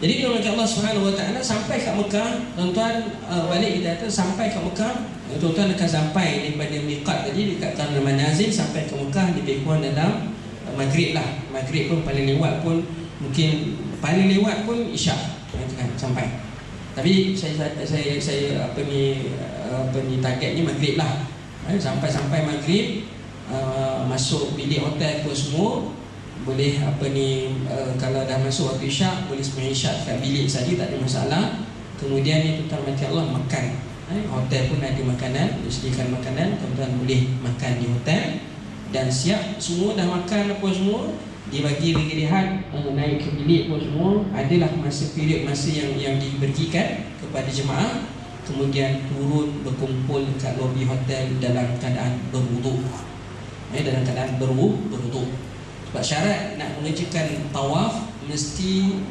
Jadi kalau macam Allah Subhanahu Wa Taala sampai ke Mekah, tuan-tuan balik kita kata sampai ke Mekah, tuan-tuan akan sampai daripada miqat tadi dekat Tanah Manazil sampai ke Mekah lebih kurang dalam maghrib lah. Maghrib pun paling lewat pun mungkin paling lewat pun isyak kan sampai. Tapi saya targetnya maghrib lah. Sampai maghrib, masuk bilik hotel pun semua boleh kalau dah masuk waktu isyak boleh sembahyang isyak kat bilik saja, tak ada masalah. Kemudian ni tuan-tuan mati Allah makan. Hotel pun ada makanan, disediakan makanan, tuan-tuan boleh makan di hotel dan siap semua dah makan apa semua, dibagi rehat, naik ke bilik pun semua. Adalah period masa yang diberikan kepada jemaah. Kemudian turun berkumpul kat lobi hotel dalam keadaan berwuduk. Dalam keadaan berwuduk. Sebab syarat nak mengerjakan tawaf mesti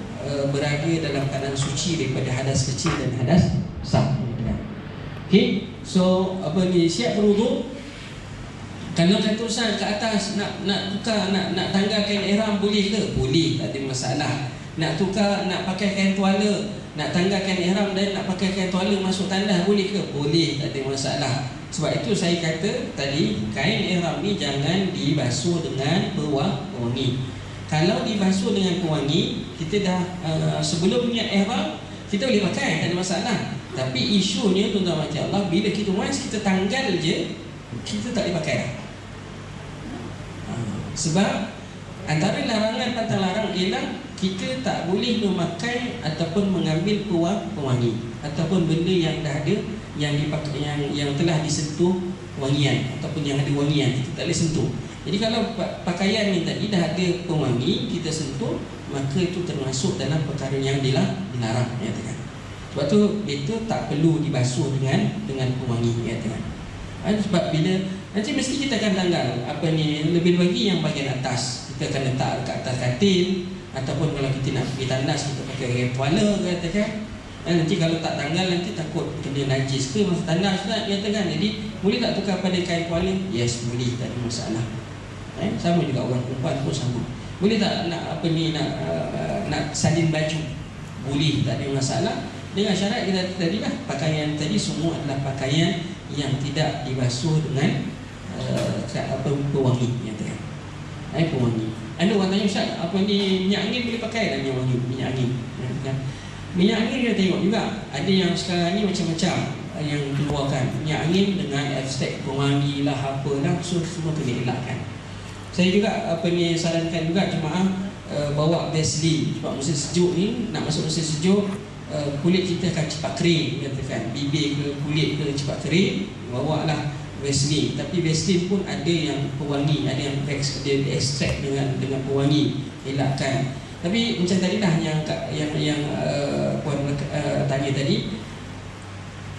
berada dalam keadaan suci daripada hadas kecil dan hadas besar. Okay, so siap berwuduk. Kalau kata Ustaz ke atas nak tukar, nak tanggalkan ihram boleh ke? Boleh, tak ada masalah. Nak tukar, nak pakai kain tuala, nak tanggalkan ihram dan nak pakai kain tuala masuk tandas boleh ke? Boleh, tak ada masalah. Sebab itu saya kata tadi, kain ihram ni jangan dibasuh dengan pewangi. Kalau dibasuh dengan pewangi, kita dah sebelum niat ihram kita boleh pakai, tak ada masalah. Tapi isunya tuan-tuan macam Allah, bila kita once kita tanggal je, kita tak boleh pakai dah. Sebab antara larangan pantang larang ialah kita tak boleh memakai ataupun mengambil pewangi ataupun benda yang dah ada, yang dipakai, yang telah disentuh wangian ataupun yang ada wangian, kita tak boleh sentuh. Jadi kalau pakaian ni tadi dah ada pewangi, kita sentuh, maka itu termasuk dalam perkara yang dilarang, katakan. Sebab tu itu tak perlu dibasuh dengan pewangi, katakan. Sebab bila nanti mesti kita akan tanggal lebih lagi yang bahagian atas, kita akan letak kat atas katil, ataupun kalau kita nak pergi tandas kita pakai kain tuala, katakan. Nanti kalau tak tanggal nanti takut kena najis ke masa tandas, katakan. Jadi boleh tak tukar pada kain tuala? Yes, boleh, tak ada masalah. Sama juga orang perempuan pun sama. Boleh tak nak salin baju? Boleh, tak ada masalah. Dengan syarat kita tadi lah, pakaian tadi semua adalah pakaian yang tidak dibasuh dengan pewangi, katakan. Pewangi. Ada orang tanya, Ustaz, minyak angin boleh pakai tak minyak angin? Minyak angin kita tengok juga. Ada yang sekarang ni macam-macam yang keluarkan minyak angin dengan ekstrak pewangi lah, apalah, so semua kena elakkan. Saya juga sarankan juga jemaah bawa Vaseline. Sebab musim sejuk ni, nak masuk musim sejuk, kulit kita akan cepat kering, katakan. Bibir ke kulit ke cepat kering, bawa lah Vaseline. Tapi Vaseline pun ada yang pewangi, ada yang ekstrak dengan pewangi, elakkan. Tapi macam tadi lah yang puan tanya tadi,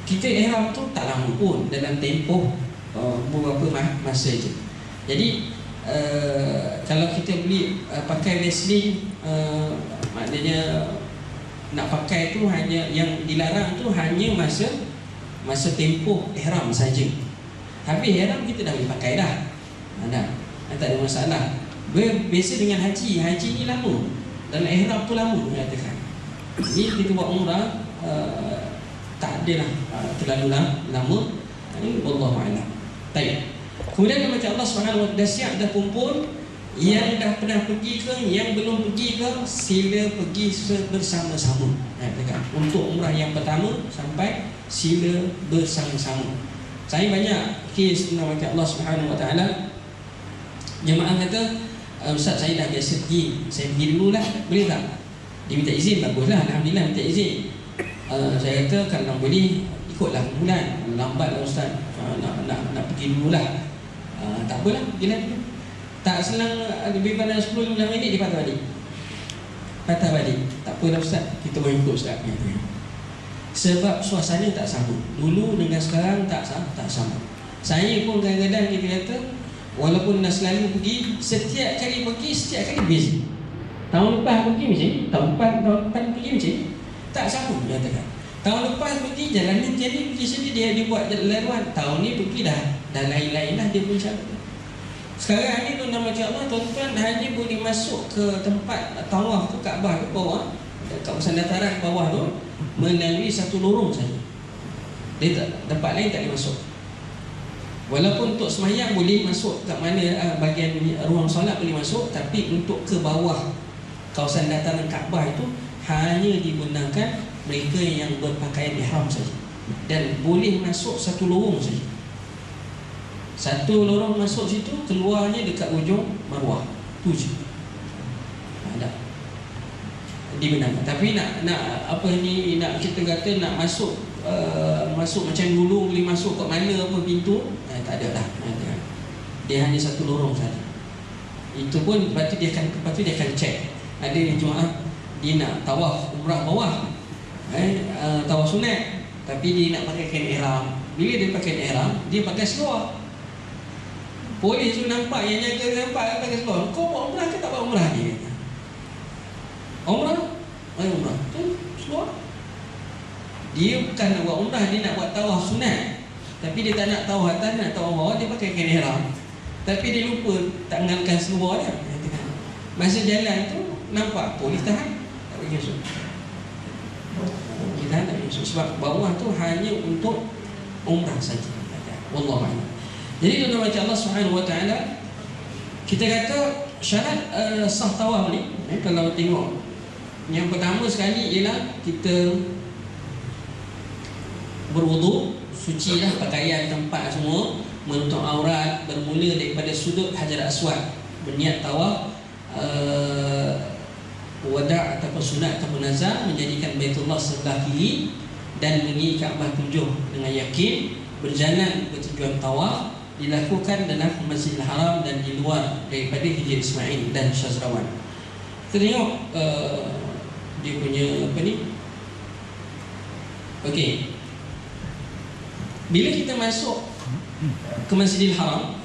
kita ihram tu tak lama pun, dalam tempoh beberapa masa je. Jadi kalau kita beli pakai Vaseline, maknanya nak pakai tu hanya yang dilarang tu hanya masa tempoh ihram saja. Tapi ihram kita dah boleh pakai dah. Tak ada masalah. Biasa dengan haji ni lama. Dan ihram tu lama, katakan. Ni kita buat umrah tak adalah terlalu lama. Ini wallahu a'lam. Baik. Kemudian macam Allah SWT dah siap, dah kumpul. Yang dah pernah pergi ke, yang belum pergi ke, sila pergi bersama-sama, katakan. Untuk umrah yang pertama sampai sila bersama-sama. Saya banyak kes macam Allah SWT, jemaah kata, Ustaz saya dah biasa pergi, saya pergi dulu lah, boleh tak? Dia minta izin, baguslah, Alhamdulillah minta izin. Saya kata kalau boleh ikutlah bulan, lambatlah Ustaz, nak pergi dulu lah. Tak apalah, pergilah dulu. Tak selang lebih pada 10-15 minit dia patah balik. Tak apalah Ustaz, kita boleh ikut Ustaz. Sebab suasana tak sama. Dulu dengan sekarang tak sama. Saya pun kadang-kadang kita kata, walaupun dah selalu pergi, setiap kali beza. Tahun lepas pergi macam ni, tahun depan pergi macam ni, tak sama, dia katakan. Tahun lepas pergi jalan ni macam ni, pergi sini dia buat laluan. Tahun ni pergi dah lain-lain lah dia pun cakap. Sekarang ni tuan-tuan macam Allah, tuan-tuan hanya boleh masuk ke tempat tawaf ke Kaabah ke bawah kawasan dataran bawah tu melalui satu lorong saja. Dia tempat lain tak boleh masuk. Walaupun untuk semayang boleh masuk kat mana bahagian ruang solat boleh masuk, tapi untuk ke bawah kawasan dataran Kaabah itu hanya digunakan mereka yang berpakaian ihram saja, dan boleh masuk satu lorong saja. Satu lorong masuk situ, keluarnya dekat ujung Marwah. Tu je. Ada dibenarkan. Tapi nak apa ni, nak kita kata nak masuk masuk macam dulu boleh masuk kat mana apa pintu, tak ada dah. Dia hanya satu lorong saja. Itu pun lepas tu dia akan cek. Ada jemaah dia nak tawaf umrah bawah, tawaf sunat, tapi dia nak pakai kain ihram. Bila dia pakai ihram, dia pakai seluar. Polis tu nampak, yang jaga nampak pakai seluar. Kau buat umrah ke tak buat umrah? Dia kata umrah, umrah tu seluar. Dia bukan nak buat umrah, dia nak buat tawaf sunat, tapi dia tak nak tawaf atas, nak tawaf bawah, dia pakai kain ihram. Tapi dia lupa tangankan seluar dia. Masa jalan tu nampak polis tahan, tak boleh masuk. Kita tak boleh masuk sebab bawah tu hanya untuk umrah saja. Wallahu a'lam. Jadi tuan-tuan baca Allah Subhanahu wa taala, kita kata syarat sah tawaf ni, kalau tengok yang pertama sekali ialah kita berwuduk, sucilah pakaian tempat semua, menutup aurat, bermula daripada sudut Hajar Aswad, berniat tawaf wada' ataupun sunat ataupun nazar, menjadikan Baitullah sebelah kiri dan mengingat Kaabah tujuh dengan yakin, berjalan bertujuan tawaf, dilakukan dalam Masjidil Haram dan di luar daripada Hijr Ismail dan Syazrawan. Kita tengok dia punya apa ni. Okey, bila kita masuk ke Masjidil Haram,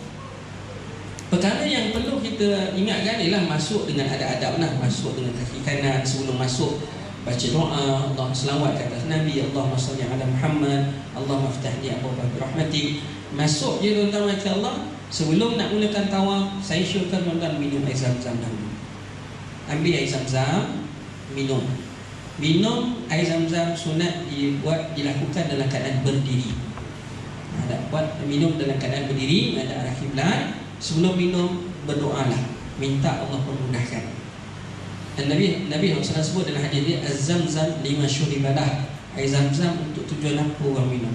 perkara yang perlu kita ingatkan ialah masuk dengan adab-adab lah. Masuk dengan kaki kanan, sebelum masuk baca doa, Allah selawat ke atas Nabi, Allahumma salli ala Muhammad, Allahumma ftah li abwaaba rahmatik. Masuk je tuan-tuan baca Allah. Sebelum nak mulakan tawaf, saya syorkan tuan-tuan minum air zam-zam dahulu. Ambil air zam-zam, minum. Minum air zam-zam sunat dilakukan dalam keadaan berdiri. Buat minum dalam keadaan berdiri, ada arah kiblat. Sebelum minum, berdoalah, minta Allah permudahkan. Dan Nabi SAW sebut dalam hadis dia, az-zamzam lima syuribalah, air zam-zam untuk tujuan apa orang minum.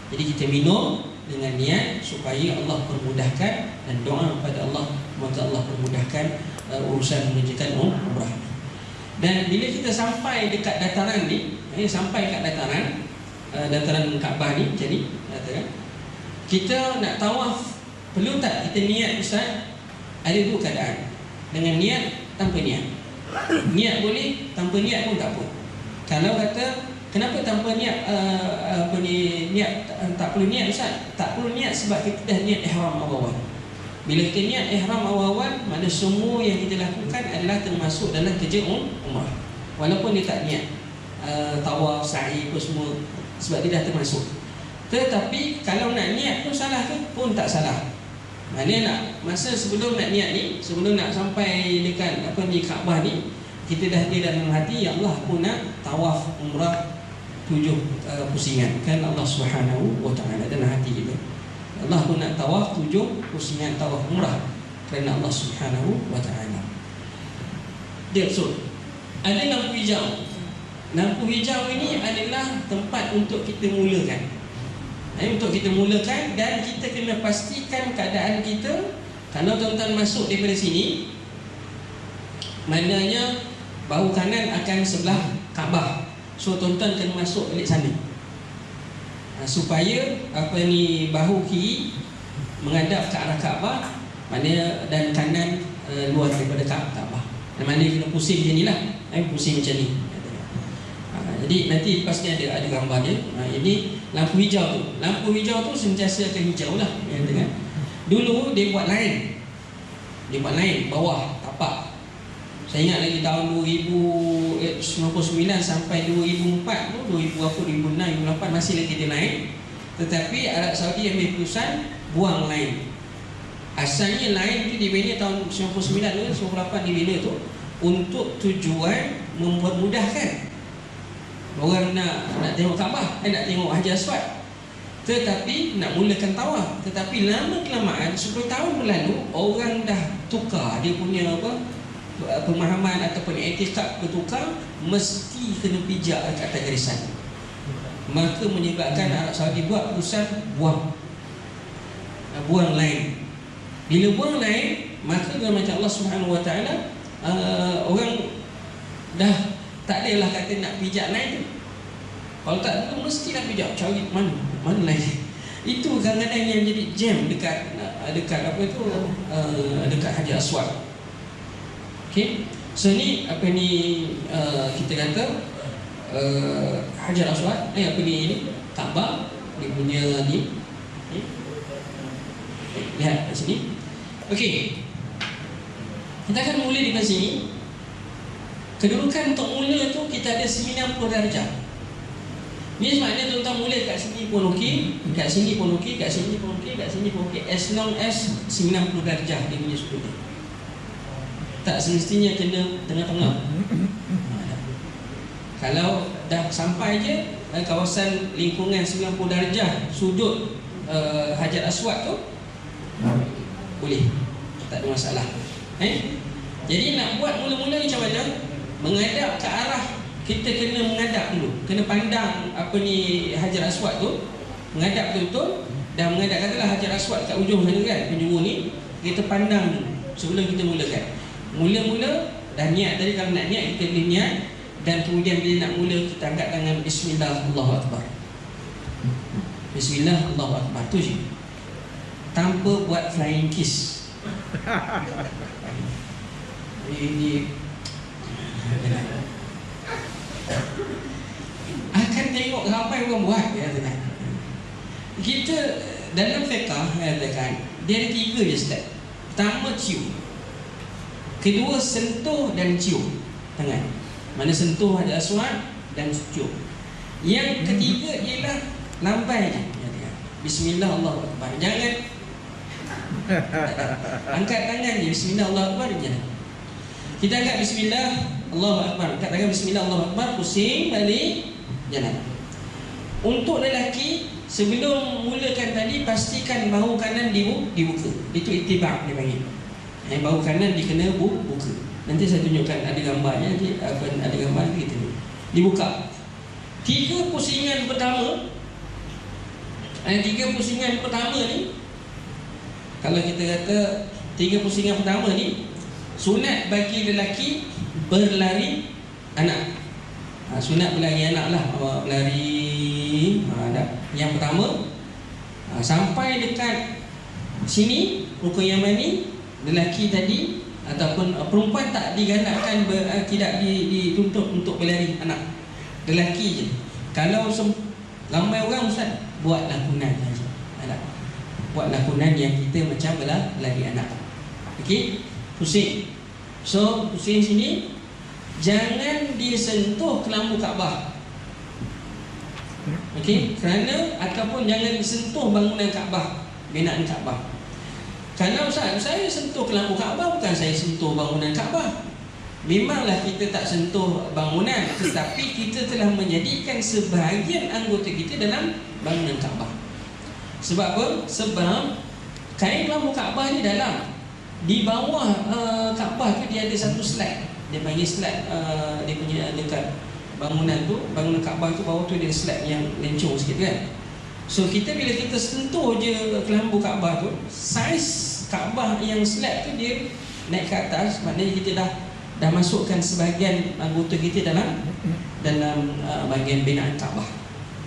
Jadi kita minum dengan niat supaya Allah permudahkan, dan doa kepada Allah, semoga Allah permudahkan urusan mengerjakan umrah. Dan bila kita sampai dekat dataran ni, sampai kat dataran Kaabah ni, jadi kita nak tawaf, perlu tak kita niat Ustaz? Ada dua keadaan, dengan niat, tanpa niat. Niat boleh, tanpa niat pun tak apa. Kalau kata kenapa tanpa niat, niat tak perlu niat Ustaz? Tak perlu niat sebab kita dah niat ihram awal-awal. Bila kita niat ihram awal-awal, mana semua yang kita lakukan adalah termasuk dalam kerja umrah. Walaupun dia tak niat tawaf, sa'i apa semua, sebab dia dah termasuk. Tetapi kalau nak niat tu salah ke? Pun tak salah. Maknanya nak masa sebelum nak niat ni, sebelum nak sampai dekat Kaabah ni, kita dah ada dalam hati, ya Allah, aku nak tawaf umrah 7 pusingan. Kan Allah Subhanahu wa taala dalam hati kita, Allah, aku nak tawaf 7 pusingan tawaf umrah kerana Allah Subhanahu wa taala. Dia ada lampu hijau. Lampu hijau ini adalah tempat untuk kita mulakan. Untuk kita mulakan, dan kita kena pastikan keadaan kita. Kalau tuan-tuan masuk daripada sini, maknanya bahu kanan akan sebelah Kaabah. So tuan-tuan kena masuk balik sana, supaya bahu kiri menghadap ke arah Kaabah, maknanya, dan kanan luar daripada Kaabah. Dan maknanya kena pusing macam ni lah, pusing macam ni. Jadi nanti lepas ni ada gambar dia. Ini lampu hijau tu. Lampu hijau tu sentiasa akan hijau lah. Dulu dia buat lain. Dia buat lain bawah tapak. Saya ingat lagi tahun 2099 sampai 2004 tu, 2006, 2008 masih lagi dia naik. Tetapi Arab Saudi ambil keputusan buang lain. Asalnya lain tu dibina tahun 99 tu, 98 dibina tu untuk tujuan mempermudahkan orang nak tengok Kaabah, nak tengok Hajar Aswad, tetapi nak mulakan tawaf. Tetapi lama kelamaan 10 tahun berlalu, orang dah tukar dia punya pemahaman ataupun etikad bertukar, mesti kena pijak kat atas garisan. Maka menyebabkan Arab Saudi buat keputusan buang lain. Bila buang lain, maka dengan macam Allah Subhanahu Wa Taala, orang dah tak adalah kata nak pijak lain. Kalau tak tu mesti nak pijak, cari mana lain. Itu kadang-kadang yang jadi jam dekat apa tu, dekat Hajar Aswad. Okey. So ni apa ni, kita kata Hajar Aswad, apa ni Kaabah, dia punya ni. Lihat kat sini. Okey. Kita akan mula di sini. Kedudukan untuk mula tu kita ada 90 darjah. Ni maknanya tuan-tuan mula kat sini pun okey, kat sini pun okey, kat sini pun okey, kat sini pun okey, as long as 90 darjah dia punya sudut. Tak semestinya kena tengah-tengah. Kalau dah sampai je kawasan lingkungan 90 darjah sudut Hajar Aswad tu, boleh, tak ada masalah. Jadi nak buat mula-mula ni macam mana? Menghadap ke arah, kita kena menghadap dulu, kena pandang apa ni Hajar Aswad tu, menghadap betul-betul. Dan menghadap, katalah Hajar Aswad kat ujung sana kan, penjuru ni, kita pandang dulu sebelum kita mulakan. Mula-mula dah niat tadi, kalau nak niat kita boleh niat. Dan kemudian bila nak mula, kita angkat tangan Bismillah, Allahu Akbar. Bismillah, Allahu Akbar, tu je, tanpa buat flying kiss. Ini akan tengok ramai orang buat, katakan. Kita dalam fiqh katakan dia ada 3 je step. Pertama cium, kedua sentuh dan cium tangan. Mana sentuh Hajar Aswad dan cium. Yang ketiga ialah lambai je. Bismillah, Allahu Akbar. Jangan angkat tangan je, Bismillah, Allahu Akbar je. Kita angkat Bismillah, Allahu Akbar, angkat tangan Bismillah, Allahu Akbar, pusing balik, jalan. Untuk lelaki, sebelum mulakan tadi, pastikan bahu kanan dibuka. Itu ittiba' dia panggil. Bahu kanan dikena buka. Nanti saya tunjukkan, ada gambarnya, nanti ada gambar kita ni. Dibuka. 3 pusingan pertama. 3 pusingan pertama ni, kalau kita kata 3 pusingan pertama ni, sunat bagi lelaki berlari anak. Sunat berlari anak lah, berlari yang pertama. Sampai dekat sini, rukun Yamani, lelaki tadi ataupun perempuan tak digalakkan, tidak dituntut untuk berlari anak. Lelaki je. Kalau ramai orang, ustaz, buat lakonan saja. Buat lakonan yang kita macam berlari anak. Okey, pusing. So pusing sini, jangan disentuh kelambu Kaabah. Okey, kerana ataupun jangan disentuh bangunan Kaabah, binaan Kaabah. Kalau saya sentuh kelambu Kaabah, bukan saya sentuh bangunan Kaabah. Memanglah kita tak sentuh bangunan, tetapi kita telah menjadikan sebahagian anggota kita dalam bangunan Kaabah. Sebab apa? Sebab kain kelambu Kaabah ni dalam. Di bawah Kaabah tu dia ada satu slide. Dia panggil slide, dia punya dekat bangunan tu, bangunan Kaabah tu bawah tu dia ada slide yang lencong sikit kan. So kita bila kita sentuh je kelambu Kaabah tu, saiz Kaabah yang slab tu dia naik ke atas, maknanya kita dah masukkan sebahagian anggota kita dalam bahagian binaan Kaabah.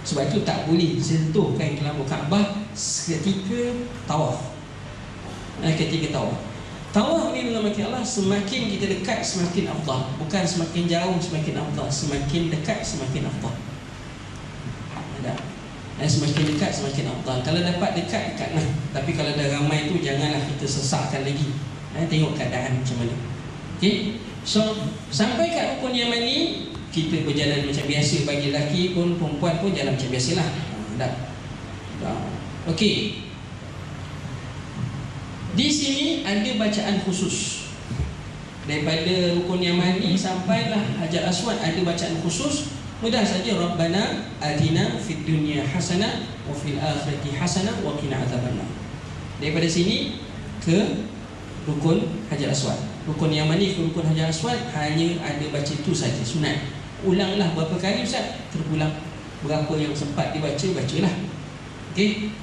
Sebab itu tak boleh sentuh kain kelambu Kaabah ketika tawaf. Ketika tawaf. Tawaf ni dengan Allah, semakin kita dekat semakin afdal, bukan semakin jauh semakin afdal, semakin dekat semakin afdal. Semakin dekat semakin afdal. Kalau dapat dekat lah. Tapi kalau dah ramai tu, janganlah kita sesakkan lagi. Tengok keadaan macam mana. Okey. So sampai kat rukun Yamani, kita berjalan macam biasa. Bagi lelaki pun, perempuan pun jalan macam biasalah. Okey. Di sini ada bacaan khusus. Daripada rukun Yamani sampailah Hajar Aswad ada bacaan khusus. Mudah saja, Rabbana atina fid dunya hasanah wa fil akhirati hasanah wa qina adzabannar. Daripada sini ke rukun Hajar Aswad. Rukun Yamani ke rukun Hajar Aswad hanya ada baca itu saja, sunat. Ulanglah berapa kali Ustaz? Terulang. Berapa yang sempat dibaca, bacalah. Okey.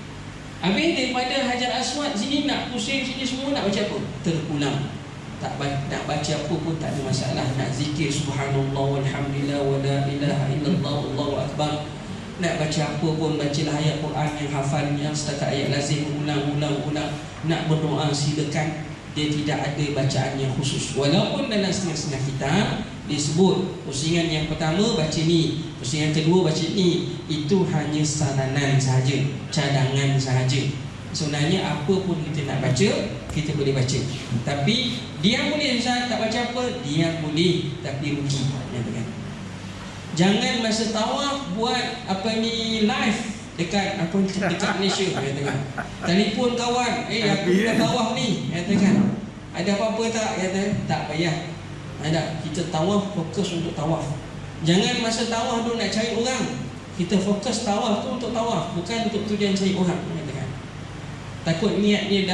Habis daripada Hajar Aswad sini nak pusing sini semua nak baca apa? Terulang. Nak baca apa pun tak ada masalah. Nak zikir subhanallah walhamdulillah wa la ilaha illallah wallahu akbar. Nak baca apa pun, bacalah ayat Quran yang hafalnya setakat ayat lazim, ulang. Nak berdoa silakan. Dia tidak ada bacaan yang khusus. Walaupun dalam setengah-setengah kitab disebut pusingan yang pertama baca ni, pusingan kedua baca ni, itu hanya saranan sahaja, cadangan sahaja. Sebenarnya apa pun kita nak baca, kita boleh baca. Tapi dia boleh Ustaz tak baca apa, dia boleh tapi rugi. Jangan masa tawaf buat apa ni live dekat Malaysia katakan. Telefon kawan, aku dah tawaf ni katakan. Ada apa-apa tak? Kata tak payah. Ada, kita tawaf fokus untuk tawaf. Jangan masa tawaf tu nak cari orang. Kita fokus tawaf tu untuk tawaf, bukan untuk tujuan cari orang katakan. Takut niat dia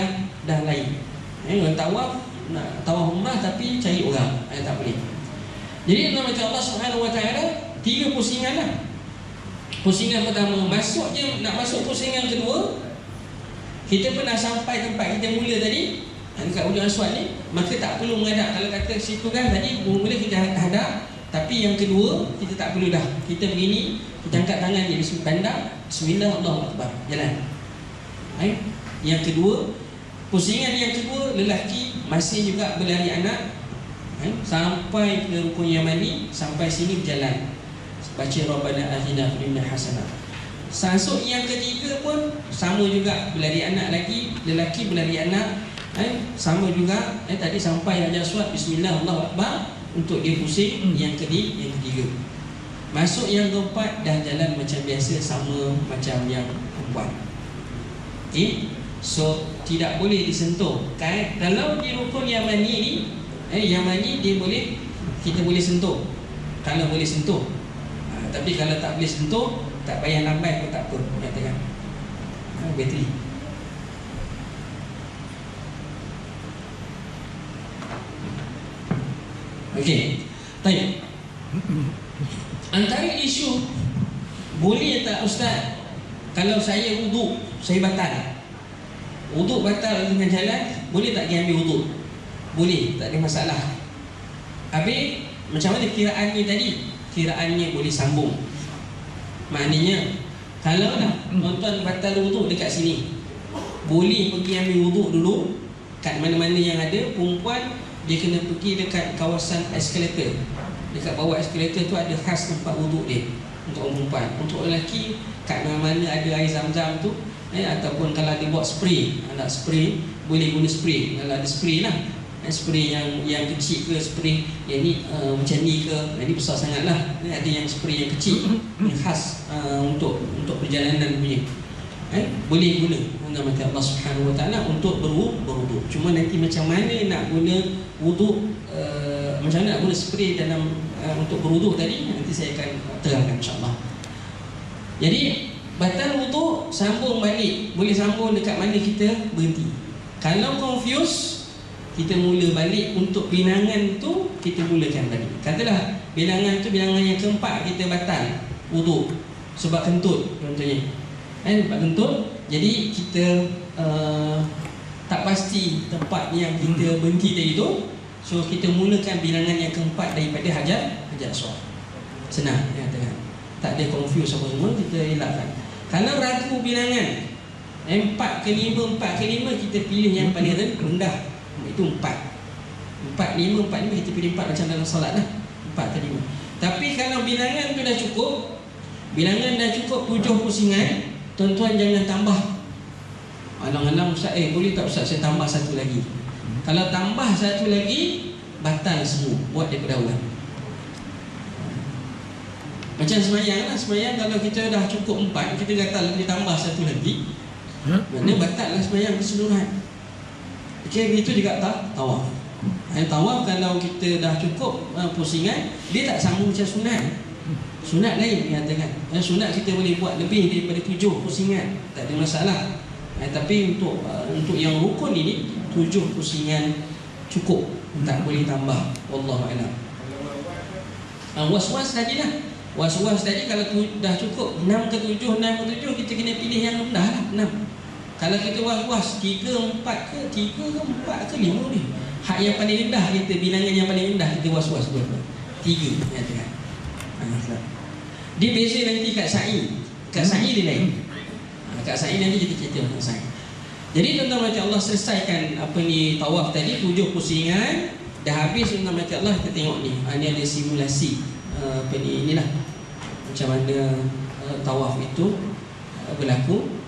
dah lain. Orang tawaf nak tawaf umrah tapi cari orang, tak boleh. Jadi Allah Subhanahu Wa Taala 3 pusingan lah. Pusingan pertama masuk je, nak masuk pusingan kedua, kita pernah sampai tempat kita mula tadi dekat Hajar Aswad ni, maka tak perlu menghadap. Kalau kata situ kan tadi mula kita hadap, tapi yang kedua kita tak perlu dah. Kita begini, kita angkat tangan je, bismillah, Allahu Akbar, jalan. Yang kedua, pusingan yang kedua, lelaki masih juga berlari anak, sampai ke rukun Yamani, sampai sini berjalan, baca Rabbana atina fid dunya hasanah. Masuk yang ketiga pun sama juga, berlari anak lagi, lelaki berlari anak, sama juga. Tadi sampai Hajar Aswad, bismillah, Allahu Akbar, untuk dia pusing. Yang ketiga. Masuk yang keempat dah jalan macam biasa, sama macam yang perempuan. Okay? So tidak boleh disentuh. Kalau di rukun Yamani ni, Yamani dia boleh, kita boleh sentuh. Kalau boleh sentuh. Tapi kalau tak boleh sentuh, tak payah lambai pun tak apa. Katakan bateri. Okey. Baik. Antara isu boleh tak Ustaz, kalau saya wuduk, saya batal. Wuduk batal dengan jalan, boleh tak dia ambil wuduk? Boleh, tak ada masalah. Habis macam mana kiraannya tadi? Kiraannya boleh sambung. Maknanya kalau lah tuan-tuan batal wuduk dekat sini, boleh pergi ambil wuduk dulu kat mana-mana yang ada. Perempuan dia kena pergi dekat kawasan eskalator. Dekat bawah eskalator tu ada khas tempat wuduk dia untuk orang perempuan. Untuk lelaki kat mana-mana ada air zam-zam tu, ataupun kalau dia buat spray, nak spray boleh guna spray. Kalau ada spray lah, spray yang kecil ke, spray yang ni macam ni ke, ini besar sangat lah. Ada yang spray yang kecil yang khas untuk perjalanan punya, boleh guna nama Allah Subhanahu Wa Taala untuk berwuduk. Cuma nanti macam mana nak guna wuduk, macam mana nak guna spray dalam untuk berwuduk tadi, nanti saya akan terangkan insya-Allah. Jadi batal wuduk, sambung balik, boleh sambung dekat mana kita berhenti. Kalau confuse, kita mula balik. Untuk bilangan tu kita mulakan balik. Katalah bilangan tu bilangan yang keempat, kita batal wuduk sebab kentut contohnya, sebab kentut. Jadi kita tak pasti tempat yang kita berhenti tadi tu, so kita mulakan bilangan yang keempat daripada Hajar Aswad. Senang katakan, tak ada confuse apa semua, kita elakkan. Kalau ragu bilangan 4 ke 5, kita pilih yang paling rendah, itu 4, 5, kita pilih 4 macam dalam solat lah, 4 ke 5. Tapi kalau bilangan tu dah cukup, bilangan dah cukup 7 pusingan, tuan-tuan jangan tambah. Alang-alang Ustaz, boleh tak Ustaz saya tambah satu lagi? Kalau tambah satu lagi, batal semua, buat daripada awal. Macam semayang lah, semayang kalau kita dah cukup 4, kita gatal kita tambah satu lagi, maknanya batal lah semayang keseluruhan. Okay, begitu juga tawaf. Tawaf kalau kita dah cukup pusingan, dia tak sama macam sunat. Sunat lain katakan. Sunat kita boleh buat lebih daripada 7 pusingan, tak ada masalah. Tapi untuk yang rukun ini 7 pusingan cukup, tak boleh tambah. Wallahu a'lam. Was-was tadi lah. Was-was tadi kalau dah cukup 6 ke 7, 6 ke 7, kita kena pilih yang rendah lah, 6. Kalau kita was-was 3, 4 ke 3 ke 4 ke 5 ni, hak yang paling rendah kita, bilangan yang paling rendah kita was-was berapa? 3 katakan. Dia beza nanti kat sa'i. Kat sa'i dia lain. Kat sa'i nanti kita cerita tentang sa'i. Jadi tuan-tuan macam Allah selesaikan tawaf tadi 7 pusingan. Dah habis tuan-tuan macam Allah, kita tengok ni. Ni ada simulasi inilah macam mana tawaf itu berlaku.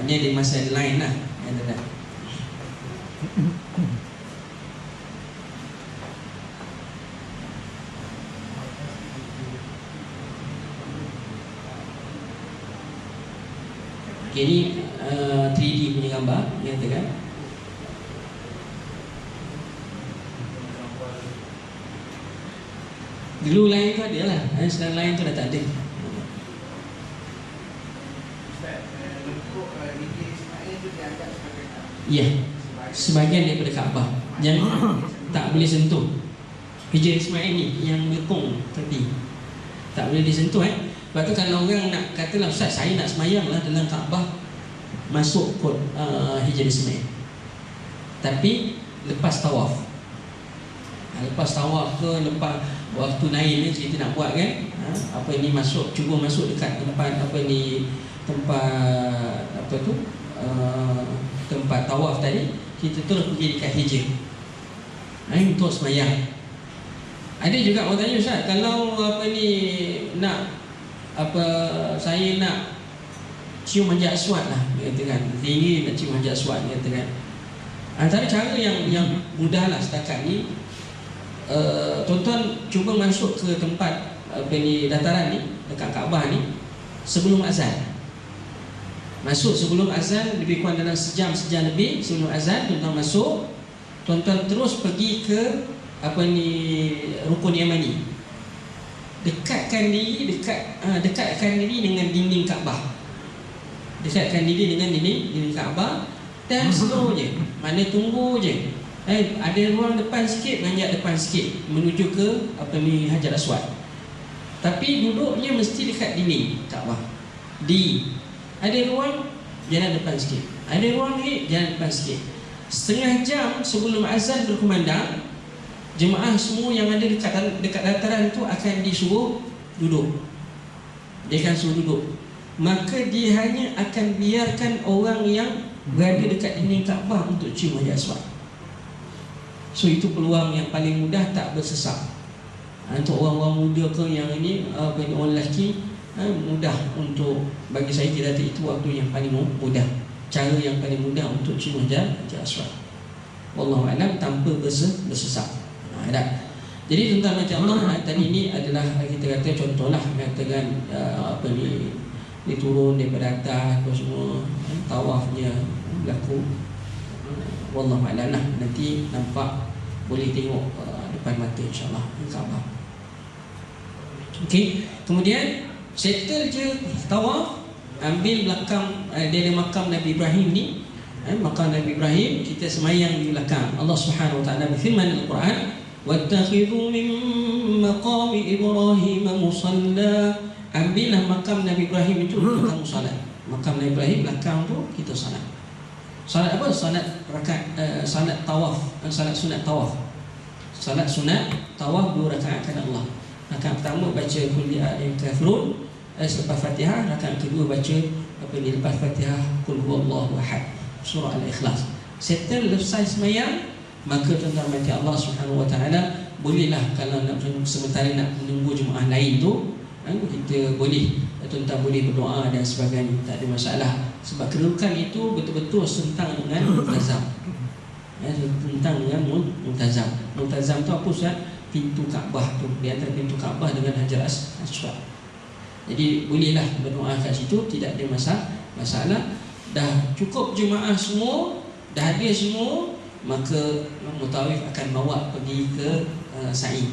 Ni ada masa lain lah yang ada. Okay, ni 3D punya gambar yang ada kan. Dulu lain tu ada lah, sekarang lain tu dah tak ada. Ya, sebahagian daripada Kaabah yang tak boleh sentuh. Hijr Ismail ni yang lekong tadi tak boleh disentuh. Lepas tu kalau orang nak katalah, Ustaz saya nak semayang lah dalam Kaabah, masuk kot Hijr Ismail, tapi lepas tawaf. Lepas tawaf ke lepas waktu naik ni kita nak buat kan, masuk, cuba masuk dekat tempat tempat tawaf tadi, kita terus pergi dekat Hijr untuk semayang. Ada juga orang tanya, Ustaz kalau saya nak cium Hajar Aswad lah, katakan tinggi nak cium Hajar Aswad, katakan antara cara yang mudah lah setakat ni, tuan-tuan cuba masuk ke tempat dataran ni dekat Kaabah ni sebelum azan. Masuk sebelum azan, lebih kurang dalam sejam lebih sebelum azan, tuan-tuan masuk. Tuan-tuan terus pergi ke Rukun Yamani. Dekatkan diri dengan dinding Kaabah. Dekatkan diri dengan dinding Kaabah dan slow je. Mana tunggu je. Ada ruang depan sikit, nanjak depan sikit menuju ke Hajar Aswad. Tapi duduknya mesti dekat dinding Kaabah. Ada ruang, jalan depan sikit. Ada ruang lagi, jalan depan sikit. Setengah jam sebelum azan berkumandang, jemaah semua yang ada dekat dataran itu akan disuruh duduk. Dia akan suruh duduk. Maka dia hanya akan biarkan orang yang berada dekat dinding Kaabah untuk cium Hajar Aswad. So itu peluang yang paling mudah, tak bersesat. Untuk orang-orang muda ke yang ini, orang lelaki, mudah untuk, bagi saya kira itu waktu yang paling mudah, cara yang paling mudah untuk cium Hajar Aswad. Wallahu a'lam, tanpa bersesat. Jadi tuan-tuan macam Allah tadi ini adalah kita kata contohlah, katakan dia turun daripada atas apa semua, tawafnya berlaku. Wallahu a'lam lah, nanti nampak, boleh tengok depan mata insya-Allah Kaabah. Okey, kemudian settle je tawaf, ambil belakang dari makam Nabi Ibrahim ni, makam Nabi Ibrahim, kita semayang di belakang. Allah Subhanahu wa taala berfirman dalam Al-Quran, "Wattakhidhu min maqami Ibrahim musalla." Ambillah makam Nabi Ibrahim itu untuk kamu salat. Makam Nabi Ibrahim belakang tu kita salat. Salat apa? Salat salat tawaf, salat sunat tawaf. Salat sunat tawaf 2 rakaat kepada Allah. Rakaat pertama baca Qul ya ayyuhal kafirun, selepas Fatihah. Rakaat kedua baca lepas Fatihah Qul huwallahu ahad, surah Al-Ikhlas. Settle selesai semayang, maka tuan-tuan mati Allah Subhanahu wa taala, bolehlah kalau nak sementara nak menunggu jemaah lain tu, kita boleh, tuan-tuan boleh berdoa dan sebagainya, tak ada masalah. Sebab kedudukan itu betul-betul sentang dengan multazam. Tentang dengan multazam. Multazam tu apa Ustaz? Pintu Kaabah tu, di antara pintu Kaabah dengan Hajar Aswad. Jadi bolehlah berdoa kat situ, tidak ada masalah. Dah cukup jemaah semua, dah ada semua, maka mutawif akan bawa pergi ke sa'i.